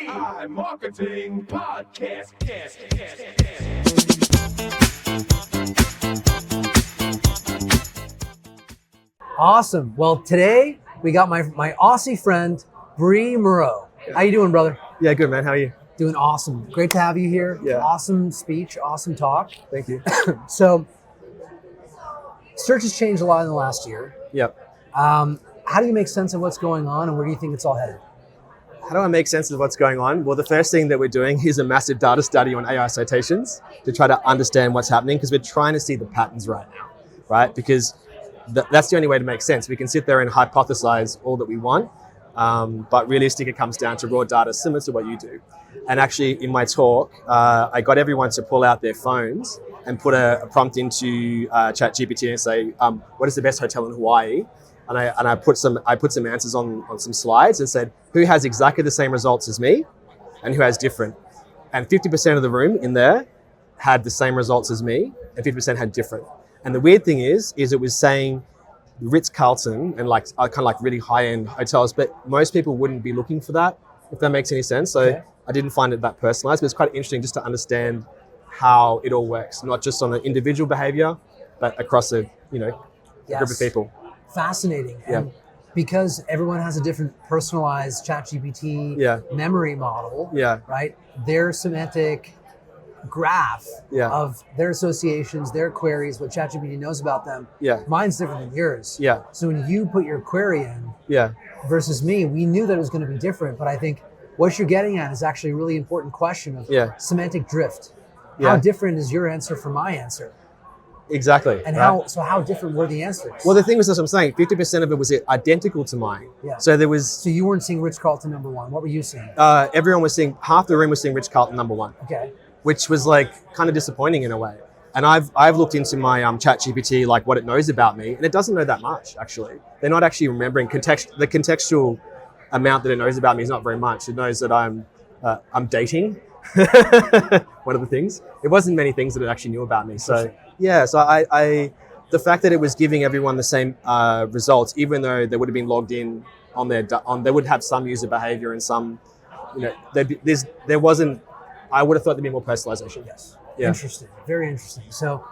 AI Marketing Podcast. Awesome. Well, today we got my Aussie friend, Brie Moreau. How you doing, brother? Yeah, good, man. How are you? Doing awesome. Great to have you here. Yeah. Awesome speech, awesome talk. Thank you. So, search has changed a lot in the last year. Yep. How do you make sense of what's going on, and where do you think it's all headed? How do I make sense of what's going on? Well, the first thing that we're doing is a massive data study on AI citations to try to understand what's happening, because we're trying to see the patterns right now, right? Because that's the only way to make sense. We can sit there and hypothesize all that we want, but realistically, it comes down to raw data similar to what you do. And actually, in my talk, I got everyone to pull out their phones and put a prompt into ChatGPT and say, what is the best hotel in Hawaii? And I put some answers on some slides and said, who has exactly the same results as me and who has different? And 50% of the room in there had the same results as me and 50% had different. And the weird thing is it was saying Ritz-Carlton and kind of like really high-end hotels, but most people wouldn't be looking for that, if that makes any sense. So okay. I didn't find it that personalized, but it's quite interesting just to understand how it all works, not just on an individual behavior, but across a group of people. Fascinating. Yeah. And because everyone has a different personalized ChatGPT memory model, right? Their semantic graph of their associations, their queries, what ChatGPT knows about them, mine's different than yours. Yeah. So when you put your query in versus me, we knew that it was going to be different, but I think what you're getting at is actually a really important question of semantic drift. How different is your answer from my answer? Exactly. And how different were the answers? Well, the thing was, as I'm saying, 50% of it was identical to mine. Yeah. So there was. So you weren't seeing Ritz-Carlton number one. What were you seeing? Everyone was seeing, half the room was seeing Ritz-Carlton number one. Okay. Which was like kind of disappointing in a way. And I've looked into my ChatGPT, like what it knows about me, and it doesn't know that much actually. They're not actually remembering the contextual amount that it knows about me is not very much. It knows that I'm dating. One of the things. It wasn't many things that it actually knew about me. So yeah, so I the fact that it was giving everyone the same results, even though they would have been logged in on they would have some user behavior and some, there wasn't. I would have thought there'd be more personalization. Yes. Yeah. Interesting. Very interesting. So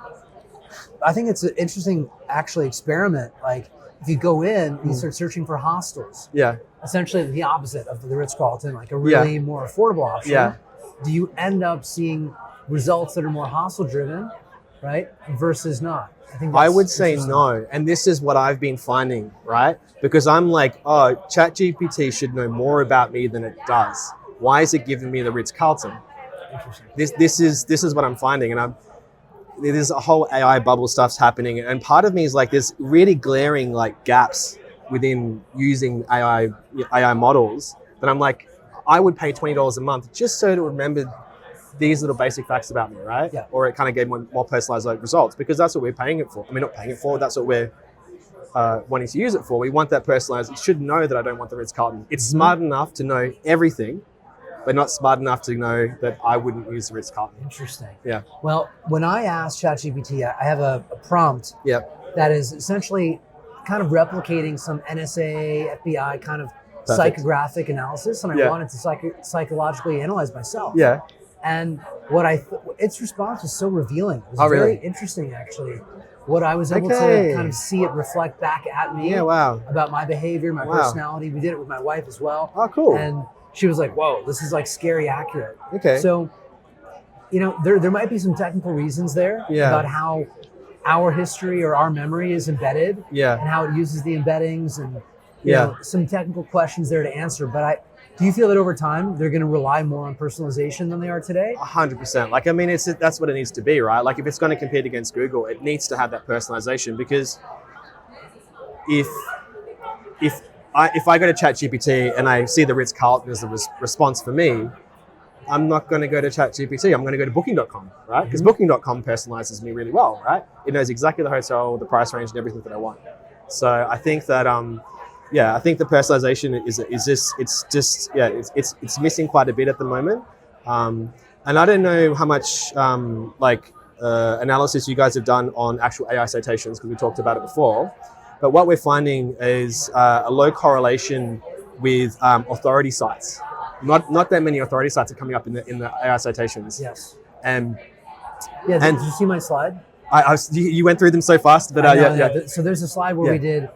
I think it's an interesting actually experiment. Like if you go in and you start searching for hostels. Yeah. Essentially the opposite of the Ritz-Carlton, like a really more affordable option. Yeah. Do you end up seeing results that are more hostel driven, right? Versus not? I would say no. And this is what I've been finding, right? Because I'm like, oh, ChatGPT should know more about me than it does. Why is it giving me the Ritz-Carlton? This is what I'm finding, and there's a whole AI bubble stuff's happening, and part of me is like there's really glaring like gaps within using AI models that I'm like, I would pay $20 a month just so to remember these little basic facts about me, right? Yeah. Or it kind of gave more personalized results, because that's what we're paying it for. I mean, not paying it for, that's what we're wanting to use it for. We want that personalized. It should know that I don't want the Ritz-Carlton. It's smart enough to know everything, but not smart enough to know that I wouldn't use the Ritz-Carlton. Interesting. Yeah. Well, when I asked ChatGPT, I have a prompt that is essentially kind of replicating some NSA, FBI kind of psychographic analysis, and I wanted to psychologically analyze myself. Yeah. And its response was so revealing. It was very interesting, actually. What I was able to kind of see it reflect back at me about my behavior, my personality. We did it with my wife as well. Oh, cool. And she was like, whoa, this is like scary accurate. Okay. So, there might be some technical reasons there about how our history or our memory is embedded and how it uses the embeddings and some technical questions there to answer. But do you feel that over time they're going to rely more on personalization than they are today? 100%. Like, I mean, that's what it needs to be, right? Like if it's going to compete against Google, it needs to have that personalization, because if I go to ChatGPT and I see the Ritz-Carlton as the response for me, I'm not going to go to ChatGPT. I'm going to go to Booking.com, right? Because Booking.com personalizes me really well, right? It knows exactly the hotel, the price range, and everything that I want. So I think that, I think the personalization it's missing quite a bit at the moment. And I don't know how much analysis you guys have done on actual AI citations, because we talked about it before. But what we're finding is a low correlation with authority sites. not that many authority sites are coming up in the AI citations. Yes. And did you see my slide? You went through them so fast, but So there's a slide where we did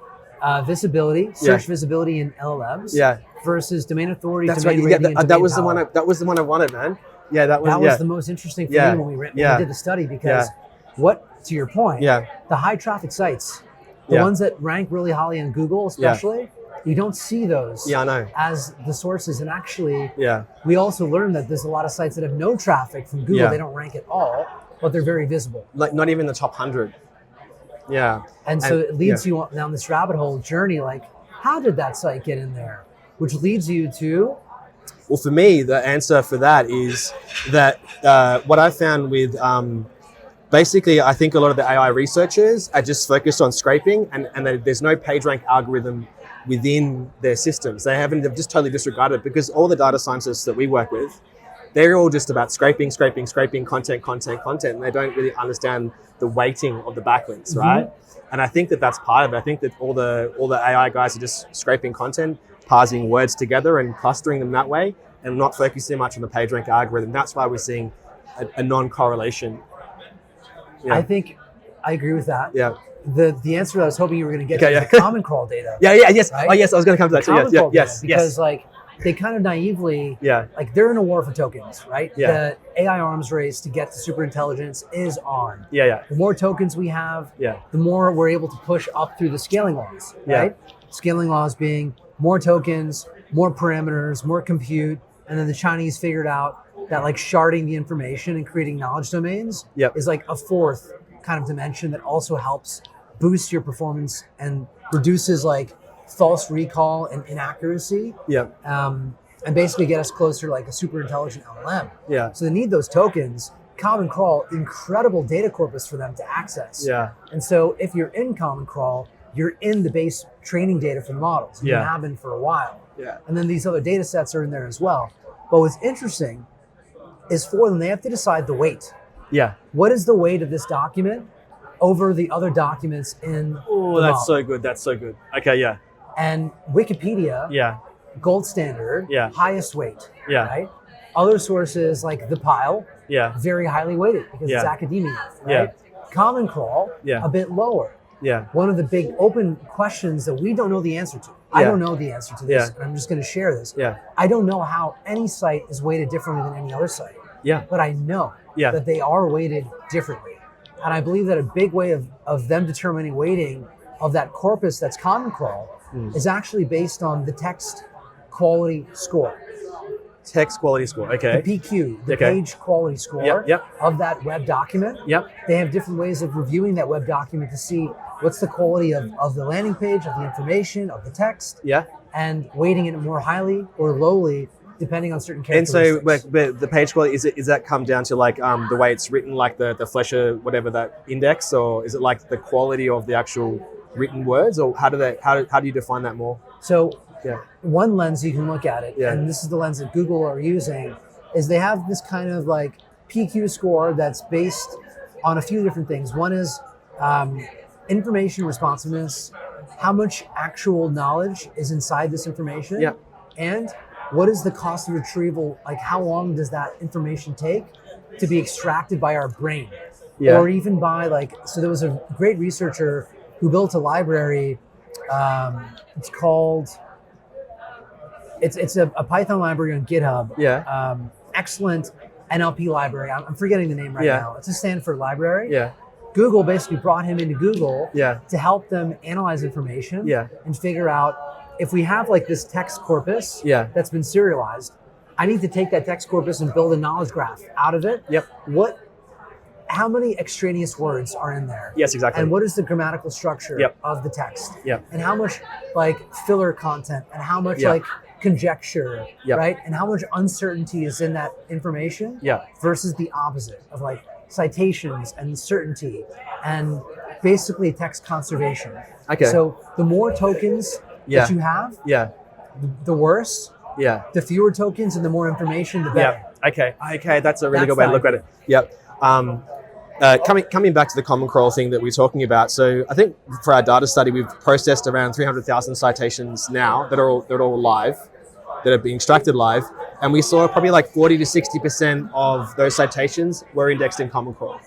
visibility, search visibility in LLMs versus domain authority. That's domain right. rating, and that was domain power. that was the one I wanted, man. Yeah, that was the most interesting for me when we did the study, because to your point, the high traffic sites, the ones that rank really highly in Google especially, you don't see those as the sources. And actually, we also learned that there's a lot of sites that have no traffic from Google. They don't rank at all, but they're very visible. Like not even the top 100. Yeah. And so it leads you down this rabbit hole journey, like, how did that site get in there? Which leads you to? Well, for me, the answer for that is that what I found with, basically, I think a lot of the AI researchers are just focused on scraping, and there's no PageRank algorithm within their systems. They've just totally disregarded it, because all the data scientists that we work with, they're all just about scraping, content, and they don't really understand the weighting of the backlinks, right? And I think that's part of it. I think that all the AI guys are just scraping content, parsing words together and clustering them that way, and not focusing much on the PageRank algorithm. That's why we're seeing a non-correlation. I think I agree with that. Yeah. The answer I was hoping you were going to get to is the common crawl data. Yes. Right? Oh, yes, I was going to come to that too. Yes. Because like they kind of naively, like they're in a war for tokens, right? The AI arms race to get to super intelligence is on. The more tokens we have, the more we're able to push up through the scaling laws, right? Scaling laws being more tokens, more parameters, more compute, and then the Chinese figured out that like sharding the information and creating knowledge domains is like a fourth kind of dimension that also helps boost your performance and reduces like false recall and inaccuracy. And basically get us closer to like a super intelligent LLM. So they need those tokens. Common Crawl, incredible data corpus for them to access. And so if you're in Common Crawl, you're in the base training data for the models. You have been for a while. And then these other data sets are in there as well. But what's interesting is for them, they have to decide the weight. What is the weight of this document over the other documents in the model? So good. That's so good. Okay, And Wikipedia, gold standard, highest weight, right? Other sources like The Pile, very highly weighted because it's academia, right? Common Crawl, a bit lower. One of the big open questions that we don't know the answer to. I don't know the answer to this, and I'm just going to share this. I don't know how any site is weighted differently than any other site. But I know that they are weighted differently. And I believe that a big way of them determining weighting of that corpus that's Common Crawl is actually based on the text quality score. Text quality score, okay. The PQ, the page quality score of that web document. They have different ways of reviewing that web document to see what's the quality of the landing page, of the information, of the text, and weighting it more highly or lowly depending on certain characteristics. And so, but the page quality, is that come down to like the way it's written, like the Flesher, whatever that index, or is it like the quality of the actual written words, or how do you define that more? So one lens you can look at it, and this is the lens that Google are using, is they have this kind of like PQ score that's based on a few different things. One is information responsiveness, how much actual knowledge is inside this information, and what is the cost of retrieval, like how long does that information take to be extracted by our brain? Or even by like, so there was a great researcher who built a library, it's called, it's a Python library on GitHub, excellent NLP library, I'm forgetting the name right now, it's a Stanford library. Google basically brought him into Google to help them analyze information and figure out, if we have like this text corpus that's been serialized, I need to take that text corpus and build a knowledge graph out of it. How many extraneous words are in there? Yes, exactly. And what is the grammatical structure of the text? And how much like filler content and how much like conjecture, right? And how much uncertainty is in that information versus the opposite of like citations and certainty and basically text conservation. So the more tokens that you have, the worse. The fewer tokens and the more information, the better. Okay, that's a really good way to look at it. Coming back to the Common Crawl thing that we're talking about. So I think for our data study, we've processed around 300,000 citations now that are all live. that are being extracted live, and we saw probably like 40 to 60% of those citations were indexed in Common Core.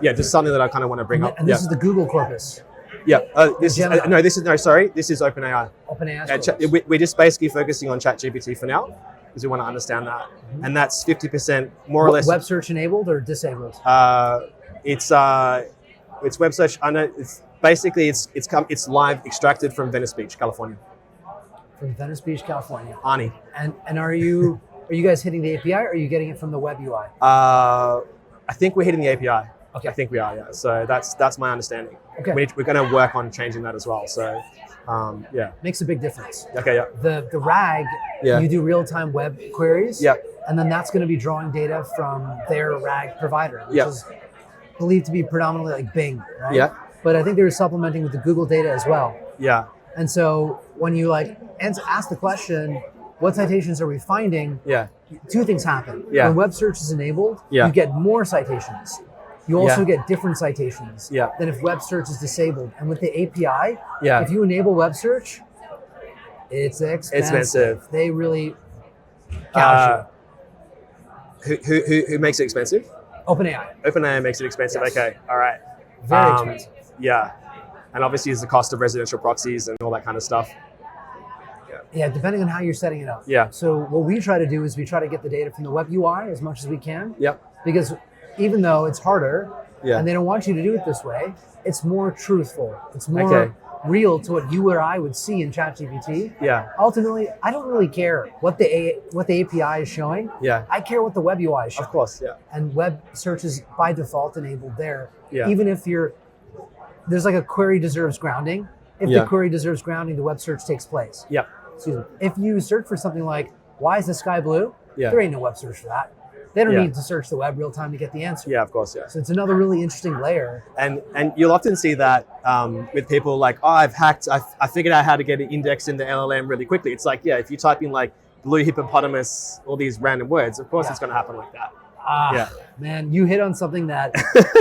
Just something that I kind of want to bring up. And this is the Google corpus. This is OpenAI. OpenAI. We're just basically focusing on ChatGPT for now because we want to understand that, and that's 50% more or less. Web search enabled or disabled? It's web search. I know it's basically it's live extracted from Venice Beach, California. From Venice Beach, California. Arnie. And are you guys hitting the API or are you getting it from the web UI? I think we're hitting the API. Okay. I think we are, yeah. So that's my understanding. Okay. We're going to work on changing that as well. So, Makes a big difference. Okay, yeah. The RAG, you do real-time web queries. Yeah. And then that's going to be drawing data from their RAG provider, which Yeah. is believed to be predominantly like Bing, right? Yeah. But I think they're supplementing with the Google data as well. Yeah. And so when you ask the question, what citations are we finding? Yeah. Two things happen. Yeah. When web search is enabled, Yeah. you get more citations. You also Yeah. get different citations Yeah. than if web search is disabled. And with the API, Yeah. if you enable web search, it's expensive. They really gouge Who makes it expensive? you. OpenAI. OpenAI makes it expensive. Yes. Okay. All right. Very expensive. Yeah. And obviously, there's the cost of residential proxies and all that kind of stuff. Yeah, depending on how you're setting it up. Yeah. So what we try to do is we try to get the data from the web UI as much as we can. Yep. Because even though it's harder, Yeah. and they don't want you to do it this way, it's more truthful. It's more real to what you or I would see in ChatGPT. Yeah. Ultimately, I don't really care what the API is showing. Yeah. I care what the web UI is showing. Of course. Yeah. And web search is by default enabled there. Yeah. Even if there's like a query deserves grounding. If Yeah. the query deserves grounding, the web search takes place. Yeah. Excuse me. If you search for something like, why is the sky blue? Yeah. There ain't no web search for that. They don't Yeah. need to search the web real time to get the answer. Yeah. Of course. Yeah. So it's another really interesting layer. And you'll often see that with people like, oh, I've hacked, I figured out how to get an index in the LLM really quickly. It's like, yeah, if you type in like blue hippopotamus, all these random words, of course it's going to happen like that. Yeah. Man, you hit on something that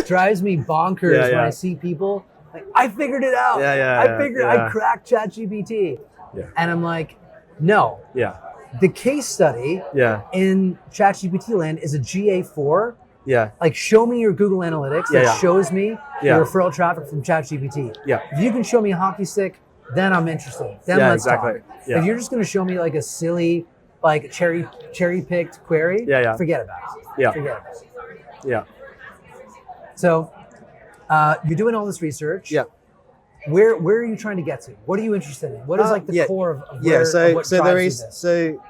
drives me bonkers when I see people like, I figured it out. I cracked ChatGPT. Yeah. And I'm like, no. Yeah. The case study in ChatGPT land is a GA4. Yeah. Like, show me your Google Analytics that shows me your referral traffic from ChatGPT. Yeah. If you can show me a hockey stick, then I'm interested. Then let's talk. Yeah. If you're just going to show me like a silly, like cherry picked query, forget about it. Yeah. Forget about it. Yeah. So you're doing all this research. Yeah. Where are you trying to get to? What are you interested in? What is like the core of where, of what drives this? So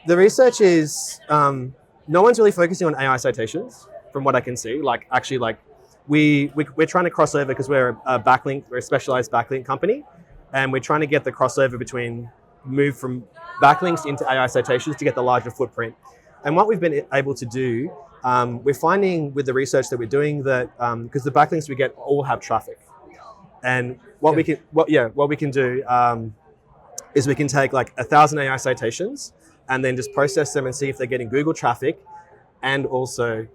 the research is no one's really focusing on AI citations from what I can see. Like actually, like we're trying to cross over because we're a specialized backlink company, and we're trying to get the crossover between move from backlinks into AI citations to get the larger footprint. And what we've been able to do, we're finding with the research that we're doing that because the backlinks we get all have traffic. And what we can do is we can take like 1,000 AI citations and then just process them and see if they're getting Google traffic and also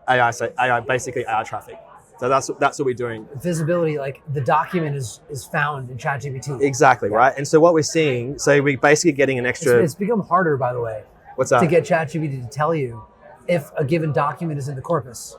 basically AI traffic. So that's what we're doing. Visibility, like the document is found in ChatGPT. Exactly, right? And so what we're seeing, so we're basically getting an extra... It's become harder, by the way. What's that? To get ChatGPT to tell you if a given document is in the corpus.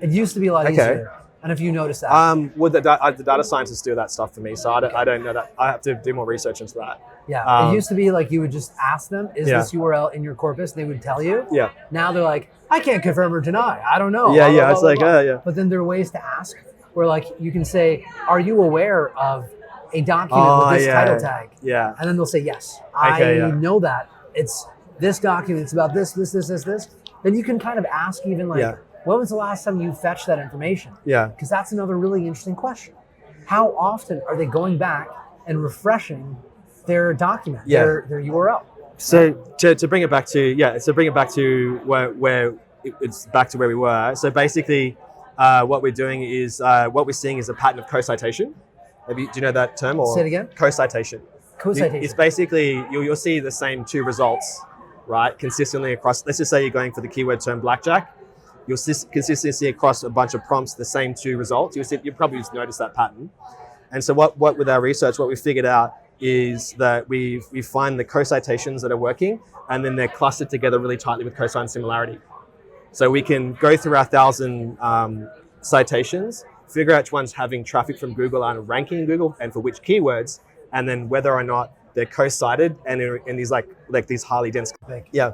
It used to be a lot easier. And if you notice that. Well, the data scientists do that stuff for me, so I don't know that. I have to do more research into that. Yeah, it used to be like you would just ask them, is this URL in your corpus? They would tell you. Yeah. Now they're like, I can't confirm or deny. I don't know. Yeah, yeah. It's like, yeah. But then there are ways to ask where like you can say, are you aware of a document with this title tag? Yeah. And then they'll say, yes. I know that. It's this document. It's about this. Then you can kind of ask even like, when was the last time you fetched that information? Yeah. Because that's another really interesting question. How often are they going back and refreshing their document, their URL? So to bring it back to where it's back to where we were. So basically, what we're doing is what we're seeing is a pattern of co-citation. Do you know that term? Or say it again. Co-citation. Co-citation. It's basically you'll see the same two results, right, consistently across. Let's just say you're going for the keyword term blackjack. You'll consistently see across a bunch of prompts the same two results. You probably just notice that pattern. And so what with our research, what we figured out is that we find the co-citations that are working, and then they're clustered together really tightly with cosine similarity. So we can go through our 1,000 citations, figure out which one's having traffic from Google and ranking in Google, and for which keywords, and then whether or not they're co-cited and in these like these highly dense. Yeah.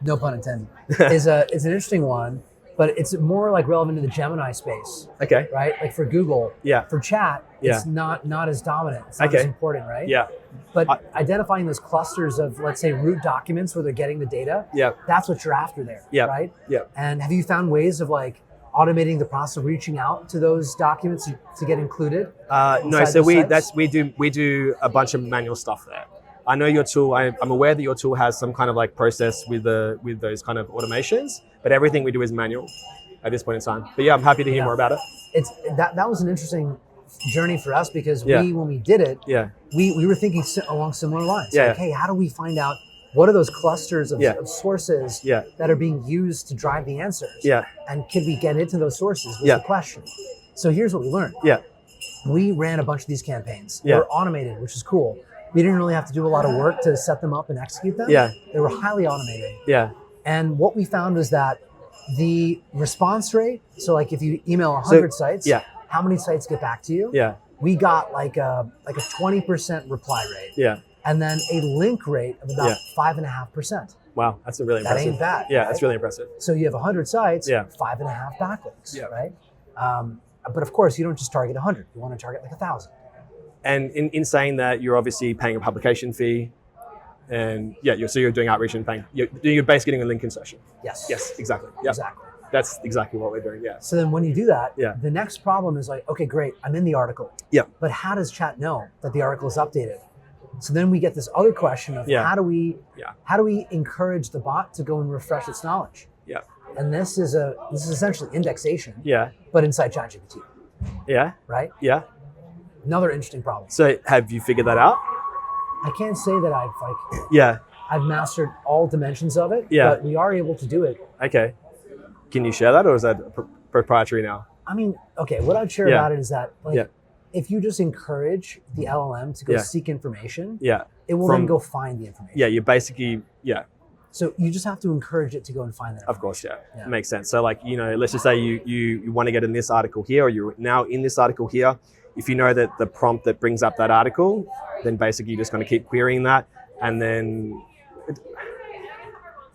No pun intended. It's an interesting one, but it's more like relevant to the Gemini space. Okay. Right? Like for Google. Yeah. For chat, it's not as dominant. It's not as important, right? Yeah. But identifying those clusters of, let's say, root documents where they're getting the data. Yeah. That's what you're after there. Yeah. Right? Yeah. And have you found ways of like automating the process of reaching out to those documents to get included? No. So we do a bunch of manual stuff there. I know your tool. I'm aware that your tool has some kind of like process with those kind of automations, but everything we do is manual at this point in time. But yeah, I'm happy to hear more about it. That was an interesting journey for us because when we did it, we were thinking along similar lines. Yeah. Like, hey, how do we find out what are those clusters of sources that are being used to drive the answers? Yeah. And could we get into those sources was the question. So here's what we learned. Yeah. We ran a bunch of these campaigns. Yeah. They were automated, which is cool. We didn't really have to do a lot of work to set them up and execute them. Yeah. They were highly automated. Yeah. And what we found was that the response rate, so like if you email 100 sites, how many sites get back to you? Yeah. We got like a 20% reply rate. Yeah. And then a link rate of about 5.5%. Wow, that's really impressive. That ain't bad. Yeah, right? That's really impressive. So you have 100 sites, 5.5 backlinks, right? But of course, you don't just target 100. You want to target like 1,000. And in saying that, you're obviously paying a publication fee, and you're doing outreach and paying. You're basically getting a link insertion. Yes. Yes, exactly. Yep. Exactly. That's exactly what we're doing. Yeah. So then when you do that, the next problem is like, okay, great, I'm in the article. Yeah. But how does chat know that the article is updated? So then we get this other question of how do we encourage the bot to go and refresh its knowledge? Yeah. And this is essentially indexation. Yeah. But inside ChatGPT. Yeah. Right? Yeah. Another interesting problem. So have you figured that out? I can't say that I've mastered all dimensions of it. Yeah. But we are able to do it. Okay. Can you share that, or is that proprietary now? I mean, okay, what I'd share about it is that if you just encourage the LLM to go seek information, it will then go find the information. Yeah, you basically, So you just have to encourage it to go and find that. Of course, yeah. Makes sense. So like, let's just say you want to get in this article here, or you're now in this article here. If you know that the prompt that brings up that article, then basically you're just going to keep querying that. And then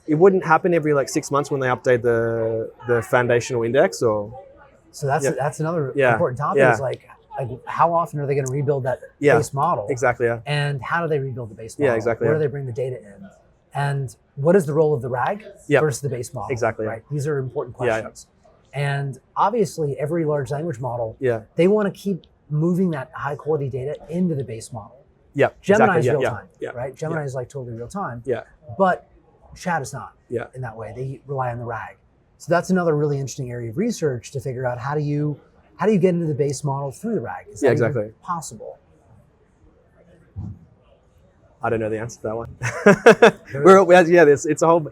it wouldn't happen every like 6 months when they update the foundational index, or? So that's another important topic is like how often are they going to rebuild that base model? Exactly, yeah. And how do they rebuild the base model? Yeah, exactly. Where do they bring the data in? And what is the role of the RAG versus the base model? Exactly. Right. These are important questions. And obviously every large language model, they want to keep moving that high quality data into the base model. Yeah. Gemini exactly. is real time, right? Gemini is like totally real time. Yeah. But chat is not in that way. They rely on the RAG. So that's another really interesting area of research to figure out how do you get into the base model through the RAG? Is that even possible? I don't know the answer to that one.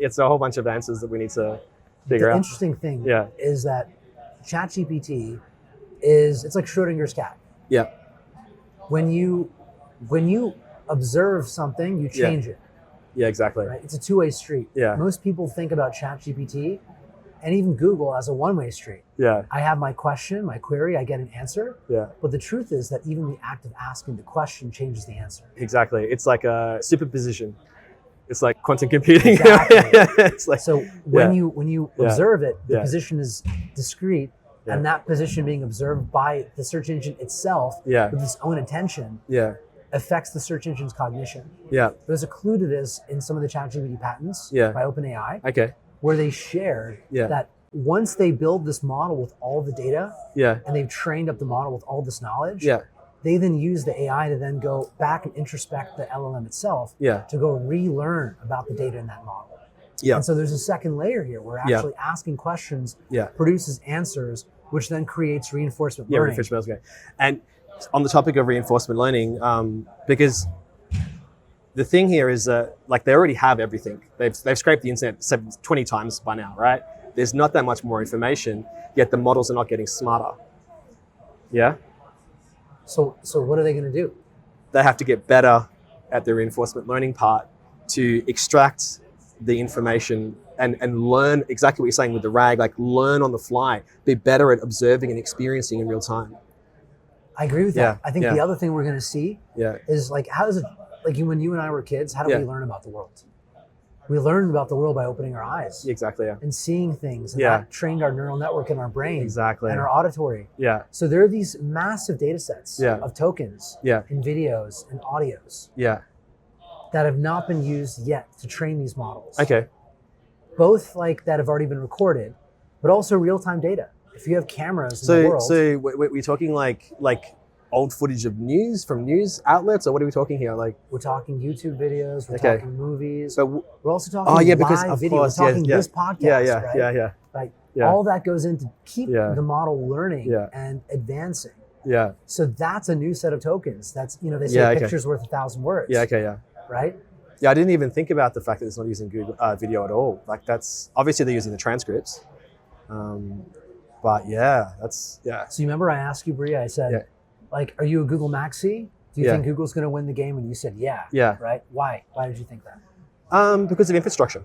It's a whole bunch of answers that we need to figure out. The interesting thing is that ChatGPT it's like Schrodinger's cat. Yeah. When you observe something, you change it. Yeah, exactly. Right? It's a two-way street. Yeah. Most people think about ChatGPT and even Google as a one-way street. Yeah. I have my question, my query, I get an answer. Yeah. But the truth is that even the act of asking the question changes the answer. Exactly. It's like a superposition. It's like quantum computing. Exactly. It's like, so when you observe it, the position is discrete, and that position being observed by the search engine itself with its own attention affects the search engine's cognition. Yeah. There's a clue to this in some of the ChatGPT patents by OpenAI. Okay. Where they shared that once they build this model with all the data and they've trained up the model with all this knowledge, they then use the AI to then go back and introspect the LLM itself to go relearn about the data in that model. Yeah. And so there's a second layer here where actually asking questions produces answers, which then creates reinforcement learning. Reinforcement learning. And on the topic of reinforcement learning, because the thing here is that like they already have everything. They've scraped the internet 20 times by now, right? There's not that much more information, yet the models are not getting smarter. Yeah? So what are they going to do? They have to get better at the reinforcement learning part to extract the information and learn exactly what you're saying with the RAG, like learn on the fly, be better at observing and experiencing in real time. I agree with that. I think the other thing we're going to see Yeah. is like, how does it, like when you and I were kids, how do we learn about the world? We learned about the world by opening our eyes. Exactly, yeah. And seeing things. And that trained our neural network in our brain. Exactly. And our auditory. Yeah. So there are these massive data sets of tokens in videos and audios that have not been used yet to train these models. Okay. Both like that have already been recorded, but also real-time data. If you have cameras in the world. So we're talking like old footage of news from news outlets, or what are we talking here? Like we're talking YouTube videos, we're talking movies. But we're also talking because live of video. course, we're talking this podcast, right? Like all that goes in to keep the model learning and advancing. Yeah. So that's a new set of tokens. That's, you know, they say a picture's worth 1,000 words. Yeah, okay, yeah. Right? Yeah, I didn't even think about the fact that it's not using Google video at all. Like that's, obviously they're using the transcripts. But that's. So you remember I asked you, Brie, I said, like, are you a Google Maxi? Do you think Google's going to win the game? And you said, yeah. Right? Why? Why did you think that? Because of infrastructure.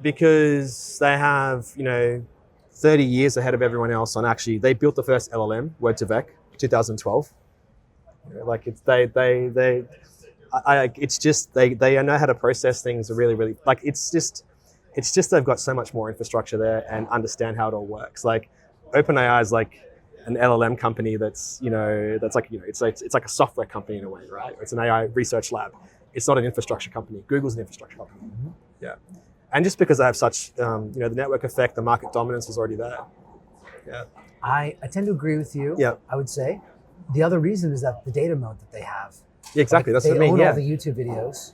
Because they have, 30 years ahead of everyone else on actually, they built the first LLM, word to vec, 2012. Like it's it's just they know how to process things really like it's just they've got so much more infrastructure there and understand how it all works. Like OpenAI is like an LLM company that's it's like a software company in a way, right? It's an AI research lab. It's not an infrastructure company. Google's an infrastructure company. Mm-hmm. Yeah, and just because they have such the network effect, the market dominance is already there. Yeah, I tend to agree with you. Yeah, I would say the other reason is that the data moat that they have. Yeah, exactly. Like that's what I mean. They own all the YouTube videos.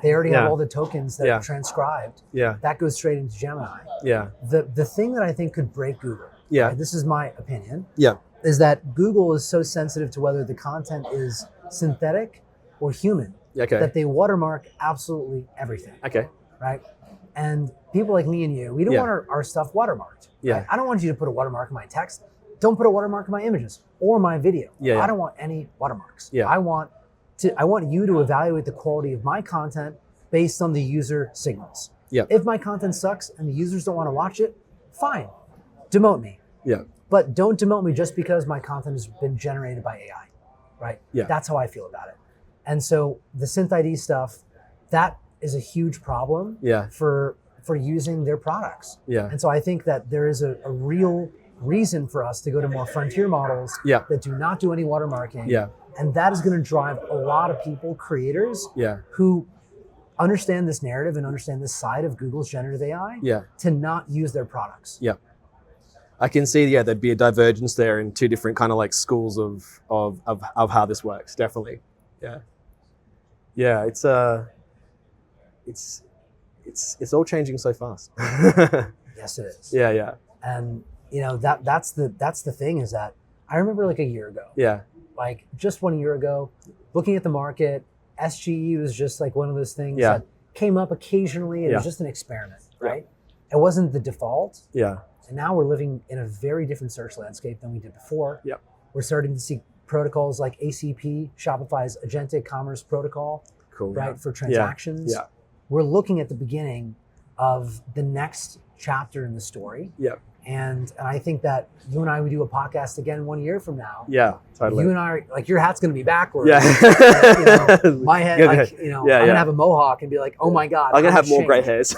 They already have all the tokens that are transcribed. Yeah. That goes straight into Gemini. Yeah. The thing that I think could break Google. Yeah. Right, this is my opinion. Yeah. Is that Google is so sensitive to whether the content is synthetic or human. Okay. That they watermark absolutely everything. Okay. Right? And people like me and you, we don't want our stuff watermarked. Yeah. Right? I don't want you to put a watermark in my text. Don't put a watermark in my images or my video. Yeah. I don't want any watermarks. Yeah. I want you to evaluate the quality of my content based on the user signals. Yeah. If my content sucks and the users don't want to watch it, fine, demote me. Yeah. But don't demote me just because my content has been generated by AI, right? Yeah. That's how I feel about it. And so the synth ID stuff, that is a huge problem for using their products. Yeah. And so I think that there is a real reason for us to go to more frontier models that do not do any watermarking. Yeah. And that is going to drive a lot of people, creators, who understand this narrative and understand this side of Google's generative AI to not use their products. Yeah. I can see, there'd be a divergence there in two different kind of like schools of how this works. Definitely. Yeah. Yeah. It's all changing so fast. Yes, it is. Yeah. Yeah. And that's the thing is that I remember like a year ago. Yeah. Like just 1 year ago, looking at the market, SGE was just like one of those things that came up occasionally. It was just an experiment, right? It wasn't the default. Yeah. And now we're living in a very different search landscape than we did before. Yep. We're starting to see protocols like ACP, Shopify's Agentic Commerce Protocol, right, for transactions. Yeah. We're looking at the beginning of the next chapter in the story. Yeah. And I think that you and I would do a podcast again 1 year from now. Yeah, totally. You and I, like your hat's going to be backwards. Yeah. My head, I'm going to have a mohawk and be like, oh my God. I'm going to have more gray hairs.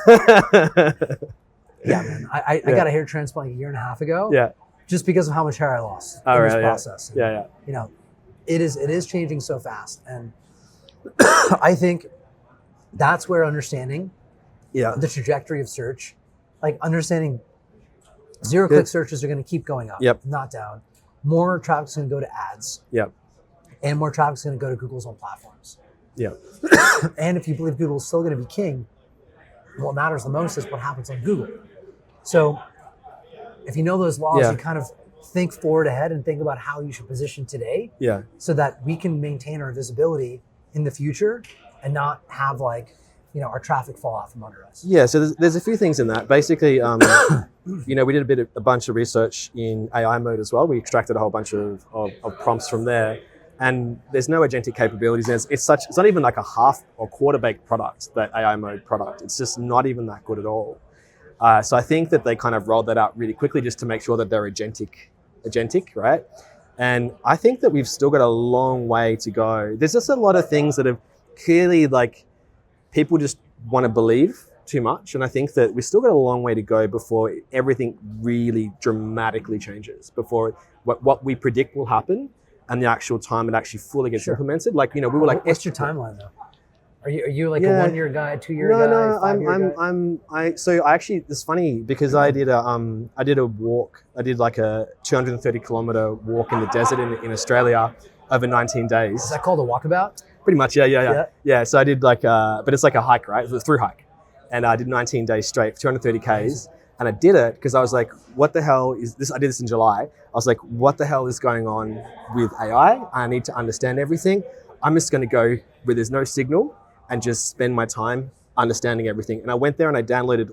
Yeah, man. I got a hair transplant like a year and a half ago. Yeah. Just because of how much hair I lost in this process. Yeah. It is changing so fast. And I think that's where understanding the trajectory of search, like understanding zero-click searches are going to keep going up, not down. More traffic's going to go to ads. Yep. And more traffic's going to go to Google's own platforms. Yeah. And if you believe Google's still going to be king, what matters the most is what happens on Google. So if you know those laws, you kind of think forward ahead and think about how you should position today so that we can maintain our visibility in the future and not have like, our traffic fall off from under us. Yeah, so there's a few things in that. Basically, we did a bunch of research in AI mode as well. We extracted a whole bunch of prompts from there. and there's no agentic capabilities. It's not even like a half or quarter baked product, that AI mode product. It's just not even that good at all. So I think that they kind of rolled that out really quickly just to make sure that they're agentic, right? And I think that we've still got a long way to go. There's just a lot of things that have clearly, like, people just want to believe too much. And I think that we've still got a long way to go before everything really dramatically changes, before what we predict will happen and the actual time it actually fully gets implemented. Like, we were like, what's your timeline though? Are you like a 1 year guy, 2 year guy? No, 5 year guy? So I actually, it's funny because I did a walk. I did like a 230 kilometer walk in the desert in Australia over 19 days. Is that called a walkabout? Pretty much, yeah. So I did like, but it's like a hike, right? It was a through hike. And I did 19 days straight, 230 Ks. And I did it because I was like, what the hell is this? I did this in July. I was like, what the hell is going on with AI? I need to understand everything. I'm just going to go where there's no signal and just spend my time understanding everything. And I went there and I downloaded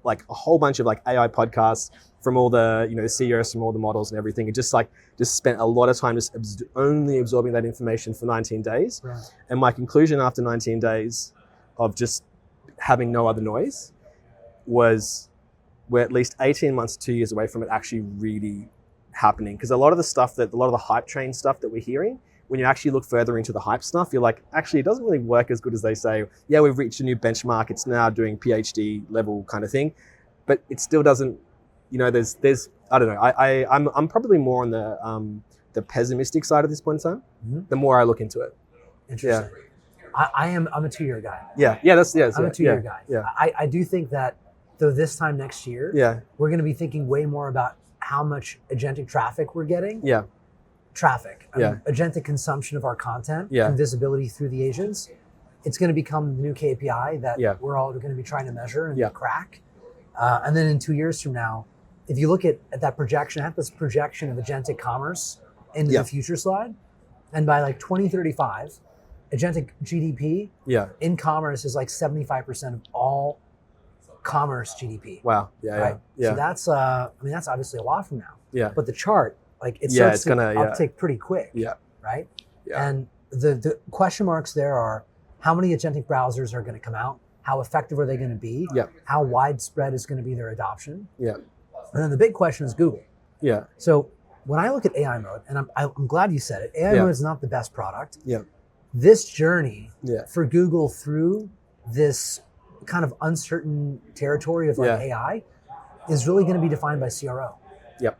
like a whole bunch of like AI podcasts from all the, the CEOs, from all the models and everything. And just spent a lot of time just only absorbing that information for 19 days. Right. And my conclusion after 19 days of just having no other noise was we're at least 18 months, 2 years away from it actually really happening. Because a lot of the hype train stuff that we're hearing, when you actually look further into the hype stuff, you're like, actually, it doesn't really work as good as they say. Yeah, we've reached a new benchmark. It's now doing PhD level kind of thing, but it still doesn't. There's I don't know. I'm probably more on the pessimistic side at this point in time. Mm-hmm. The more I look into it. Interesting. Yeah. I'm a 2 year guy. Yeah. I'm a 2 year guy. Yeah. I do think that though this time next year, we're going to be thinking way more about how much agentic traffic we're getting. Yeah. Agentic consumption of our content and visibility through the agents. It's going to become the new KPI that we're all going to be trying to measure and crack. And then in 2 years from now, if you look at that projection, I have this projection of agentic commerce into the future slide. And by like 2035, agentic GDP in commerce is like 75% of all commerce GDP. Wow. Yeah. Right? Yeah. So that's obviously a lot from now. Yeah. But the chart, like it starts to uptake pretty quick. Yeah. Right? Yeah. And the question marks there are how many agentic browsers are going to come out? How effective are they going to be? Yeah. How widespread is going to be their adoption? Yeah. And then the big question is Google. Yeah. So when I look at AI mode, and I'm glad you said it, AI mode is not the best product. Yeah. This journey for Google through this kind of uncertain territory of AI is really going to be defined by CRO. Yep.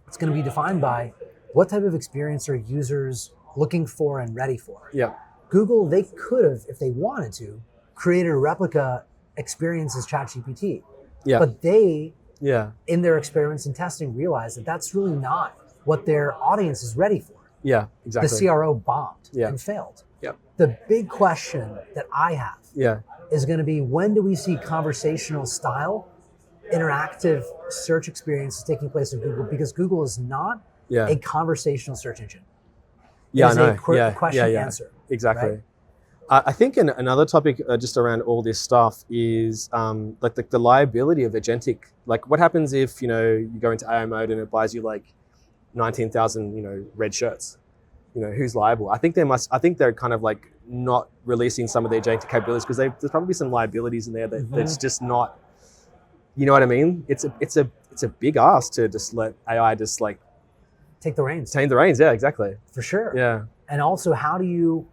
It's going to be defined by what type of experience are users looking for and ready for. Yeah. Google, they could have, if they wanted to, created a replica experience as ChatGPT. Yeah. But they, in their experiments and testing, realized that that's really not what their audience is ready for. Yeah, exactly. The CRO bombed and failed. Yeah. The big question that I have is going to be, when do we see conversational style, interactive search experiences taking place in Google? Because Google is not a conversational search engine. Yeah, I know. Question answer. Exactly. Right? I think another topic just around all this stuff is like the liability of agentic. Like, what happens if you go into AI mode and it buys you like 19,000 red shirts? Who's liable? I think they're kind of like not releasing some of the agentic capabilities because there's probably some liabilities in there that's just not. You know what I mean? It's a big ask to just let AI just like take the reins. Yeah, exactly. For sure. Yeah. And also, how do you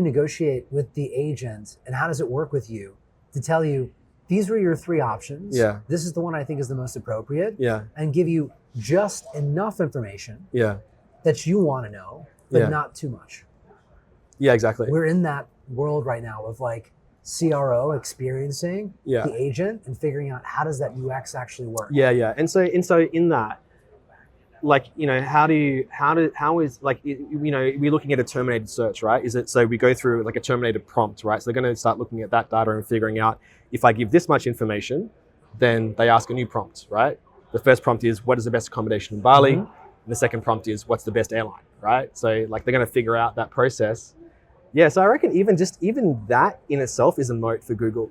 negotiate with the agent, and how does it work with you to tell you these were your three options? Yeah. This is the one I think is the most appropriate. Yeah. And give you just enough information. Yeah. That you want to know, but not too much. Yeah, exactly. We're in that world right now of like CRO experiencing the agent and figuring out how does that UX actually work. Yeah. And so in that, like, how is like, we're looking at a terminated search, right? Is it, so we go through like a terminated prompt, right? So they're going to start looking at that data and figuring out if I give this much information, then they ask a new prompt, right? The first prompt is, what is the best accommodation in Bali? Mm-hmm. And the second prompt is, what's the best airline, right? So like they're going to figure out that process. Yeah, so I reckon even that in itself is a moat for Google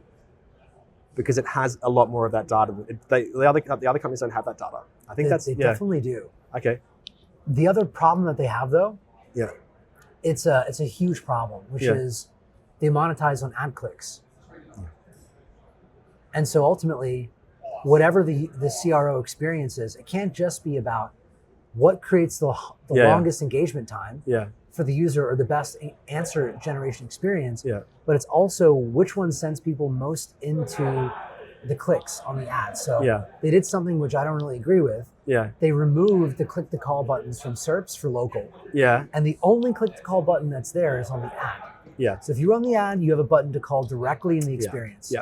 because it has a lot more of that data. The other companies don't have that data. I think they definitely do. Okay. The other problem that they have, though, Yeah. it's a huge problem, which is they monetize on ad clicks. And so ultimately, whatever the CRO experience is, it can't just be about what creates the longest engagement time for the user or the best answer generation experience, but it's also which one sends people most into the clicks on the ads. So they did something which I don't really agree with. They removed the click to call buttons from SERPs for local. And the only click to call button that's there is on the ad. So if you run the ad, you have a button to call directly in the experience.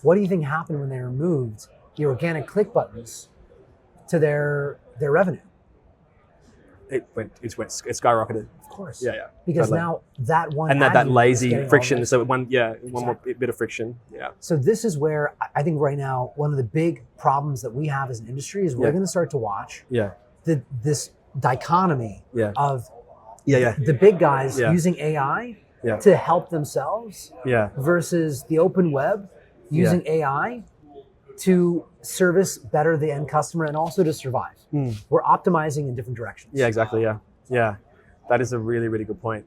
What do you think happened when they removed the organic click buttons to their revenue? It skyrocketed. Of course. totally. Because now that one and ad that unit lazy is friction. So one more bit of friction. So this is where I think right now one of the big problems that we have as an industry is we're going to start to watch this dichotomy of the big guys using AI to help themselves versus the open web using AI to service better the end customer and also to survive. We're optimizing in different directions. Exactly. That is a really, really good point.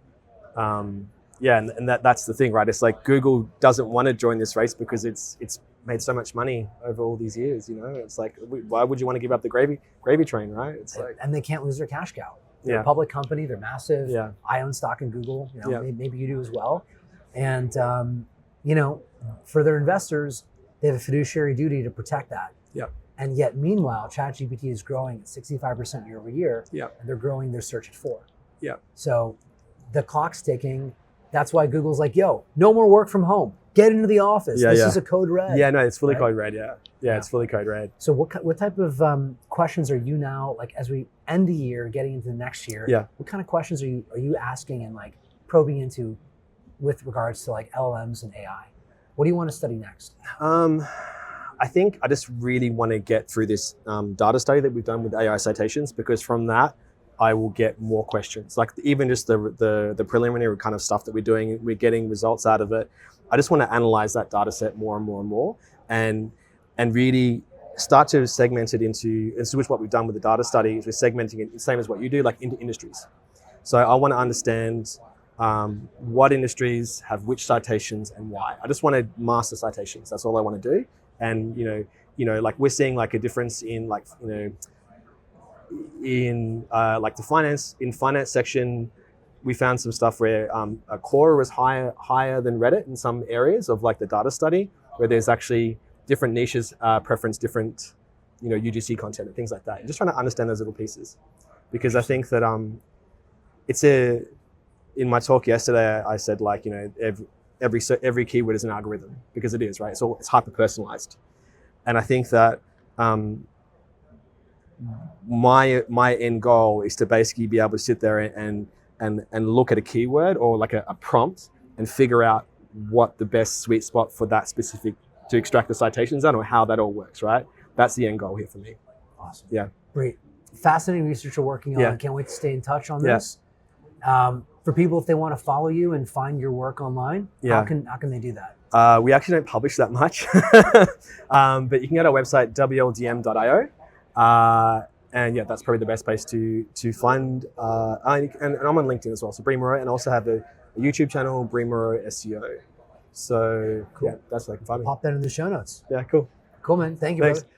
And that's the thing, right? It's like Google doesn't want to join this race because it's made so much money over all these years. You know, it's like, why would you want to give up the gravy train, right? It's like, and they can't lose their cash cow. They're a public company. They're massive. I own stock in Google. You know, maybe you do as well. And for their investors, they have a fiduciary duty to protect that. And yet, meanwhile, ChatGPT is growing at 65% year over year, and they're growing their search at 4%. So the clock's ticking. That's why Google's like, yo, no more work from home. Get into the office. This is a code red. It's fully code red. It's fully code red. So what type of questions are you now, like as we end the year, getting into the next year? What kind of questions are you asking and like probing into with regards to like LLMs and AI? What do you want to study next? I think I just really want to get through this data study that we've done with AI citations, because from that, I will get more questions. Like even just the preliminary kind of stuff that we're doing, we're getting results out of it. I just want to analyze that data set more and more and more and really start to segment it into, and so what we've done with the data study is we're segmenting it, same as what you do, like into industries. So I want to understand what industries have which citations and why. I just want to master citations. That's all I want to do. And like we're seeing like a difference in like like the finance section. We found some stuff where Quora was higher than Reddit in some areas of like the data study, where there's actually different niches preference different UGC content and things like that. Just trying to understand those little pieces, because I think that in my talk yesterday I said like every keyword is an algorithm, because it is, right? So it's hyper personalized, and I think that my end goal is to basically be able to sit there and look at a keyword or like a prompt and figure out what the best sweet spot for that specific to extract the citations on, or how that all works, right? That's the end goal here for me. Awesome. Yeah. Great. Fascinating research you're working on. Can't wait to stay in touch on this. For people, if they want to follow you and find your work online, how can they do that? We actually don't publish that much, but you can go to our website, wldm.io. And that's probably the best place to find. And I'm on LinkedIn as well, so Brie Moreau, and I also have a YouTube channel, Brie Moreau SEO. So cool. That's where I can find me. Pop that in the show notes. Yeah, cool. Cool, man. Thank you, Thanks. brother.